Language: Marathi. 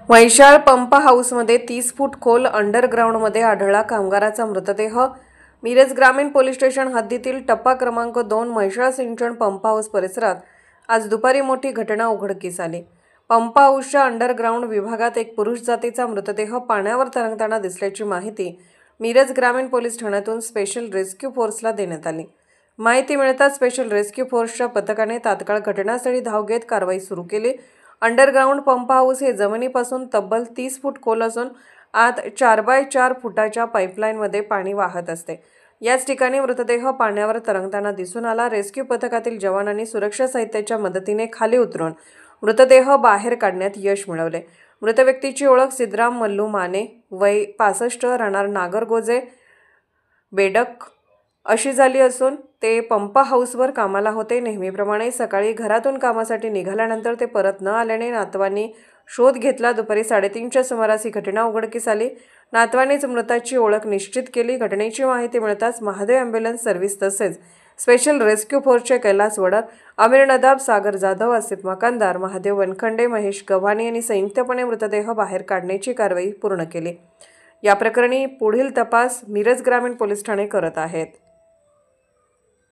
वैशाळ पंप हाऊसमध्ये 30 फूट खोल अंडरग्राऊंडमध्ये आढळला कामगाराचा मृतदेह। मिरज ग्रामीण पोलीस स्टेशन हद्दीतील टप्पा क्रमांक 2 म्हैसाळ सिंचन पंप हाऊस परिसरात आज दुपारी मोठी घटना उघडकीस आली। पंप हाऊसच्या अंडरग्राऊंड विभागात एक पुरुष जातीचा मृतदेह पाण्यावर तरंगताना दिसल्याची माहिती मिरज ग्रामीण पोलीस ठाण्यातून स्पेशल रेस्क्यू फोर्सला देण्यात आली। माहिती मिळताच स्पेशल रेस्क्यू फोर्सच्या पथकाने तात्काळ घटनास्थळी धाव घेत कारवाई सुरू केली। अंडरग्राऊंड पंप हाऊस हे जमिनीपासून तब्बल 30 फूट खोल असून आत 4x4 फुटाच्या पाईपलाईनमध्ये पाणी वाहत असते। याच ठिकाणी मृतदेह पाण्यावर तरंगताना दिसून आला। रेस्क्यू पथकातील जवानांनी सुरक्षा साहित्याच्या मदतीने खाली उतरून मृतदेह बाहेर काढण्यात यश मिळवले। मृत व्यक्तीची ओळख सिद्धराम मल्लू माने, वय 65, राहणार नागरगोजे, बेडक अशी झाली असून ते पंप हाऊसवर कामाला होते। नेहमीप्रमाणे सकाळी घरातून कामासाठी निघाल्यानंतर ते परत न आल्याने नातवांनी शोध घेतला। दुपारी 3:30च्या सुमारास ही घटना उघडकीस आली। नातवांनीच मृताची ओळख निश्चित केली। घटनेची माहिती मिळताच महादेव ॲम्ब्युलन्स सर्व्हिस तसेच स्पेशल रेस्क्यू फोर्सचे कैलास वडर, आमिर नदाब, सागर जाधव, आसिफ मकानदार, महादेव वनखंडे, महेश गव्हाणे यांनी संयुक्तपणे मृतदेह बाहेर काढण्याची कारवाई पूर्ण केली। या प्रकरणी पुढील तपास मिरज ग्रामीण पोलीस ठाणे करत आहेत।